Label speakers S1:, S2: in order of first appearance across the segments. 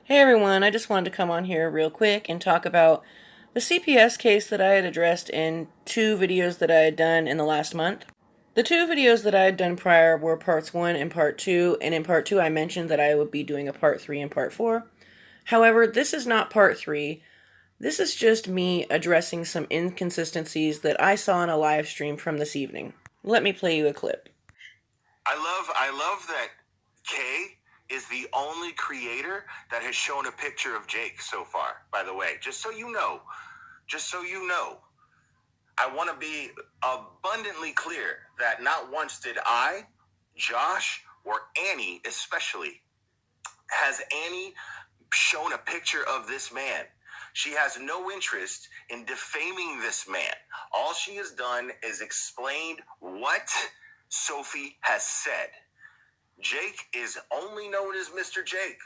S1: Hey everyone, I just wanted to come on here real quick and talk about the CPS case that I had addressed in two videos that I had done in the last month. The two videos that I had done prior were parts 1 and part 2, and in part 2 I mentioned that I would be doing a part 3 and part 4. However, this is not part 3. This is just me addressing some inconsistencies that I saw in a live stream from this evening. Let me play you a clip.
S2: I love that Kay is the only creator that has shown a picture of Jake so far, by the way. Just so you know, I want to be abundantly clear that not once did I, Josh, or Annie especially, has Annie shown a picture of this man. She has no interest in defaming this man. All she has done is explained what Sophie has said. Jake is only known as Mr. Jake.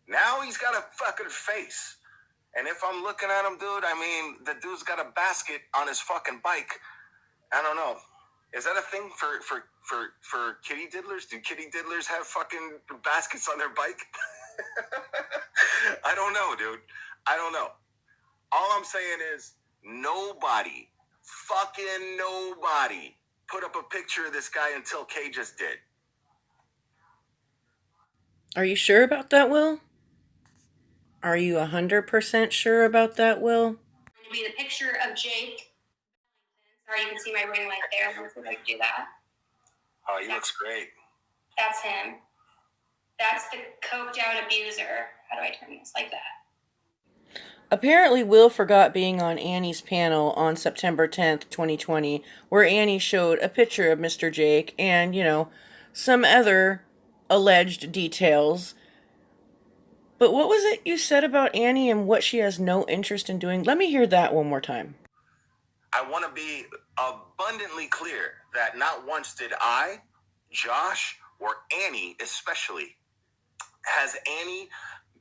S2: Now he's got a fucking face. And if I'm looking at him, dude, I mean, the dude's got a basket on his fucking bike. I don't know. Is that a thing for kitty diddlers? Do kitty diddlers have fucking baskets on their bike? I don't know, dude. I don't know. All I'm saying is nobody, fucking nobody, put up a picture of this guy until Kay just did.
S1: Are you sure about that, Will? Are you 100% sure about that, Will?
S3: Going to be the picture of Jake. Sorry, you can see my ring light there. Let's see if I can do that.
S2: Oh, he looks great.
S3: That's him. That's the coked out abuser. How do I turn this? Like that.
S1: Apparently, Will forgot being on Annie's panel on September 10th, 2020, where Annie showed a picture of Mr. Jake and, some other alleged details. But what was it you said about Annie and what she has no interest in doing? Let me hear that one more time.
S2: I want to be abundantly clear that not once did I, Josh, or Annie especially, has Annie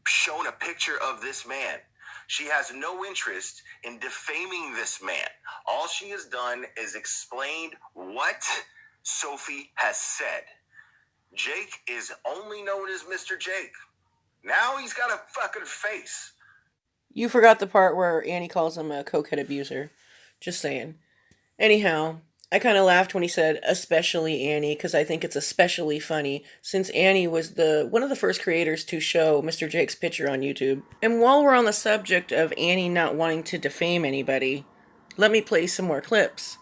S2: shown a picture of this man. She has no interest in defaming this man. All she has done is explained what Sophie has said. Jake is only known as Mr. Jake. Now he's got a fucking face.
S1: You forgot the part where Annie calls him a cokehead abuser. Just saying. Anyhow, I kind of laughed when he said, especially Annie, because I think it's especially funny, since Annie was one of the first creators to show Mr. Jake's picture on YouTube. And while we're on the subject of Annie not wanting to defame anybody, let me play some more clips.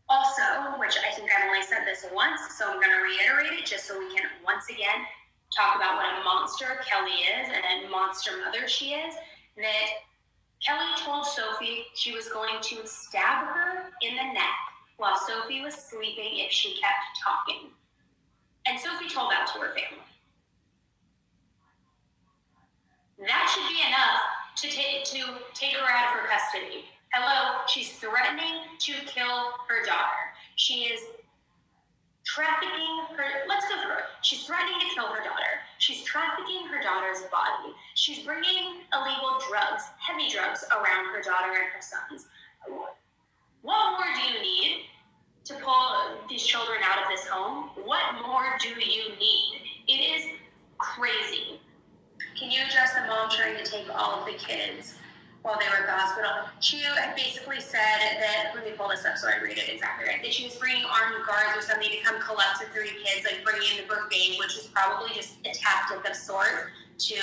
S3: Also, which I think I've only said this once, so I'm going to reiterate it just so we can once again talk about what a monster Kelly is and a monster mother she is, that Kelly told Sophie she was going to stab her in the neck while Sophie was sleeping if she kept talking. And Sophie told that to her family. That should be enough to take her out of her custody. Hello, she's threatening to kill her daughter. She is trafficking her, let's go through it. She's threatening to kill her daughter. She's trafficking her daughter's body. She's bringing illegal drugs, heavy drugs, around her daughter and her sons. What more do you need to pull these children out of this home? What more do you need? It is crazy. Can you address the mom trying to take all of the kids while they were at the hospital? She basically said that, let me pull this up so I read it exactly right, that she was bringing armed guards or something to come collect the 3 kids, like bringing in the brigade, which is probably just a tactic of sorts to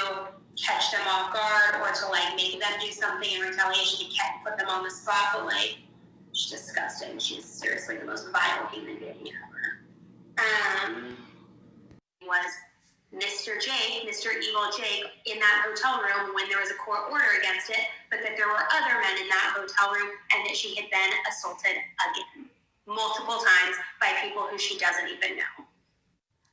S3: catch them off guard or to make them do something in retaliation to put them on the spot. But she's disgusting. She's seriously the most vile human being ever. Was Mr. Jake, Mr. Evil Jake, in that hotel room when there was a court order against it, but that there were other men in that hotel room and that she had been assaulted again, multiple times by people who she doesn't even know.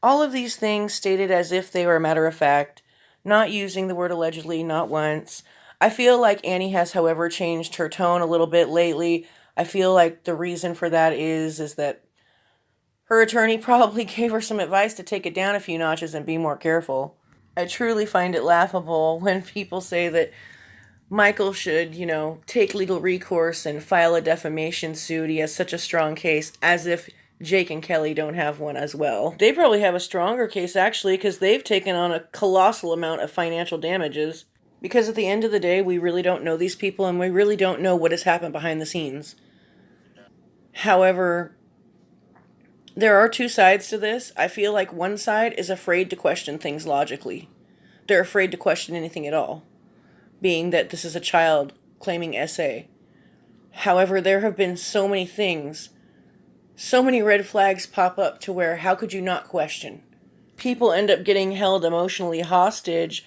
S1: All of these things stated as if they were a matter of fact, not using the word allegedly, not once. I feel like Annie has, however, changed her tone a little bit lately. I feel like the reason for that is that her attorney probably gave her some advice to take it down a few notches and be more careful. I truly find it laughable when people say that Michael should, take legal recourse and file a defamation suit. He has such a strong case, as if Jake and Kelly don't have one as well. They probably have a stronger case, actually, because they've taken on a colossal amount of financial damages. Because at the end of the day, we really don't know these people, and we really don't know what has happened behind the scenes. However, there are two sides to this. I feel like one side is afraid to question things logically. They're afraid to question anything at all, being that this is a child claiming SA. However, there have been so many things, so many red flags pop up to where how could you not question? People end up getting held emotionally hostage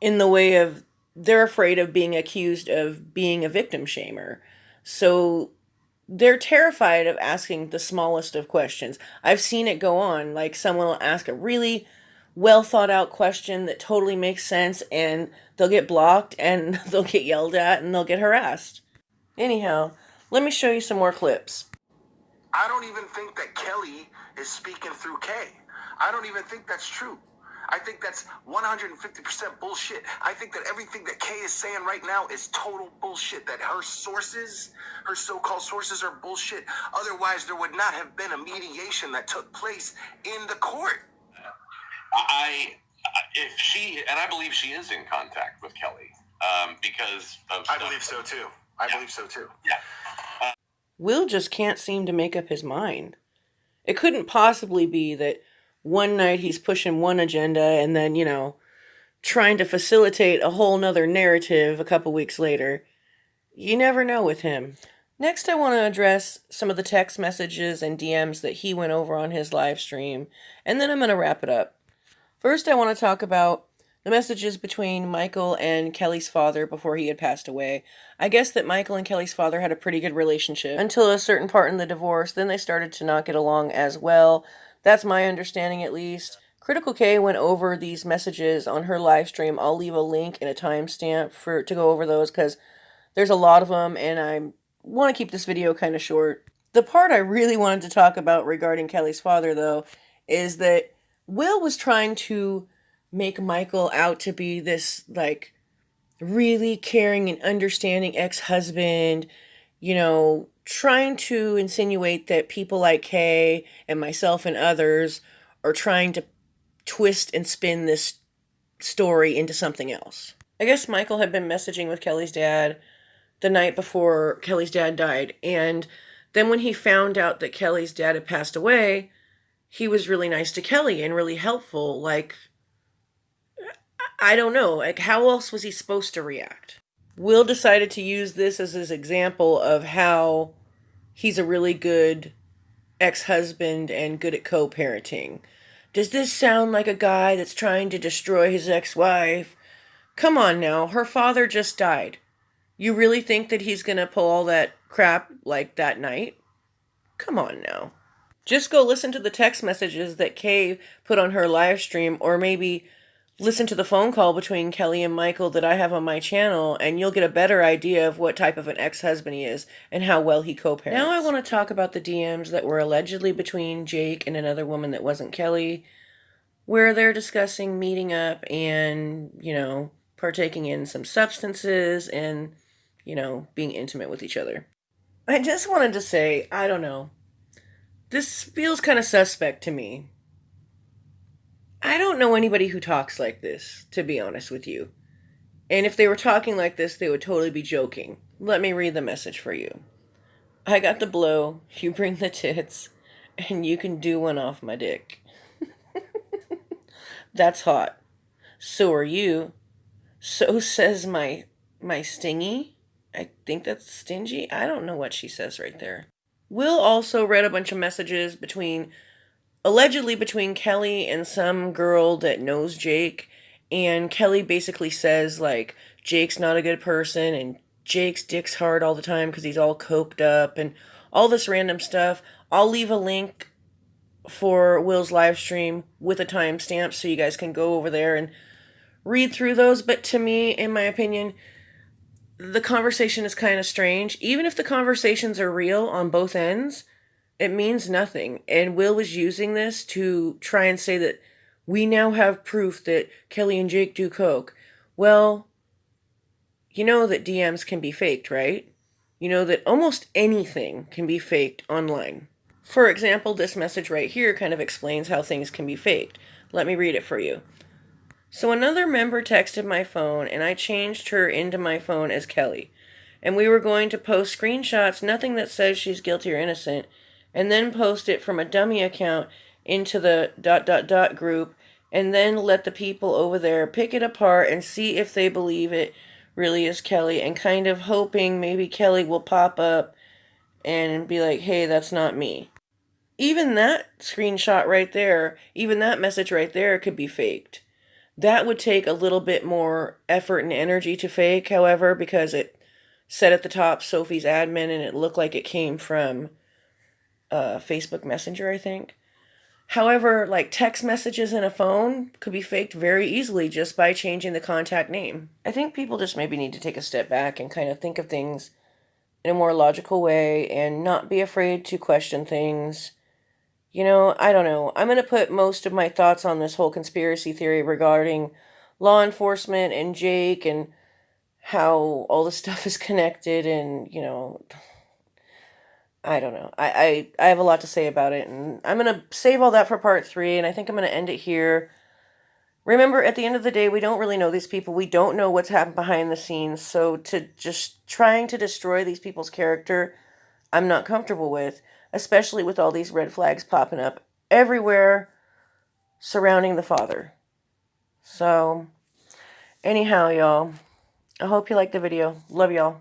S1: in the way of they're afraid of being accused of being a victim shamer. So they're terrified of asking the smallest of questions. I've seen it go on. Like someone will ask a really well thought out question that totally makes sense and they'll get blocked and they'll get yelled at and they'll get harassed. Anyhow, let me show you some more clips.
S2: I don't even think that Kelly is speaking through Kay. I don't even think that's true. I think that's 150% bullshit. I think that everything that Kay is saying right now is total bullshit. That her sources, her so-called sources, are bullshit. Otherwise, there would not have been a mediation that took place in the court.
S4: If she, and I believe she is in contact with Kelly, because of
S2: I believe so too. I believe so too.
S4: Yeah.
S1: Will just can't seem to make up his mind. It couldn't possibly be that one night he's pushing one agenda and then, trying to facilitate a whole nother narrative a couple weeks later. You never know with him. Next, I want to address some of the text messages and DMs that he went over on his live stream, and then I'm going to wrap it up. First, I want to talk about the messages between Michael and Kelly's father before he had passed away. I guess that Michael and Kelly's father had a pretty good relationship until a certain part in the divorce. Then they started to not get along as well. That's my understanding, at least. Critical K went over these messages on her live stream. I'll leave a link and a timestamp to go over those because there's a lot of them and I want to keep this video kind of short. The part I really wanted to talk about regarding Kelly's father, though, is that Will was trying to make Michael out to be this, really caring and understanding ex-husband, trying to insinuate that people like Kay and myself and others are trying to twist and spin this story into something else. I guess Michael had been messaging with Kelly's dad the night before Kelly's dad died, and then when he found out that Kelly's dad had passed away, he was really nice to Kelly and really helpful. I don't know, how else was he supposed to react? Will decided to use this as his example of how he's a really good ex-husband and good at co-parenting. Does this sound like a guy that's trying to destroy his ex-wife? Come on now, her father just died. You really think that he's gonna pull all that crap like that night? Come on now. Just go listen to the text messages that Kay put on her live stream, or maybe listen to the phone call between Kelly and Michael that I have on my channel, and you'll get a better idea of what type of an ex-husband he is and how well he co-parents. Now I want to talk about the DMs that were allegedly between Jake and another woman that wasn't Kelly, where they're discussing meeting up and, partaking in some substances and, being intimate with each other. I just wanted to say, I don't know. This feels kind of suspect to me. I don't know anybody who talks like this, to be honest with you. And if they were talking like this, they would totally be joking. Let me read the message for you. I got the blow, you bring the tits, and you can do one off my dick. That's hot. So are you. So says my stingy. I think that's stingy. I don't know what she says right there. Will also read a bunch of messages allegedly between Kelly and some girl that knows Jake, and Kelly basically says, Jake's not a good person, and Jake's dick's hard all the time because he's all coked up, and all this random stuff. I'll leave a link for Will's live stream with a timestamp so you guys can go over there and read through those, but to me, in my opinion, the conversation is kind of strange. Even if the conversations are real on both ends, it means nothing. And Will was using this to try and say that we now have proof that Kelly and Jake do coke. Well, you know that DMs can be faked, right? You know that almost anything can be faked online. For example, this message right here kind of explains how things can be faked. Let me read it for you. So another member texted my phone, and I changed her into my phone as Kelly. And we were going to post screenshots, nothing that says she's guilty or innocent, and then post it from a dummy account into the ... group, and then let the people over there pick it apart and see if they believe it really is Kelly, and kind of hoping maybe Kelly will pop up and be like, hey, that's not me. Even that screenshot right there, even that message right there could be faked. That would take a little bit more effort and energy to fake, however, because it said at the top Sophie's admin and it looked like it came from Facebook Messenger, I think. However, like text messages in a phone could be faked very easily just by changing the contact name. I think people just maybe need to take a step back and kind of think of things in a more logical way and not be afraid to question things. You know, I don't know. I'm going to put most of my thoughts on this whole conspiracy theory regarding law enforcement and Jake and how all this stuff is connected, and, you know, I don't know. I have a lot to say about it, and I'm going to save all that for part 3, and I think I'm going to end it here. Remember, at the end of the day, we don't really know these people. We don't know what's happened behind the scenes, so to just trying to destroy these people's character, I'm not comfortable with, especially with all these red flags popping up everywhere surrounding the father. So, anyhow, y'all, I hope you liked the video. Love y'all.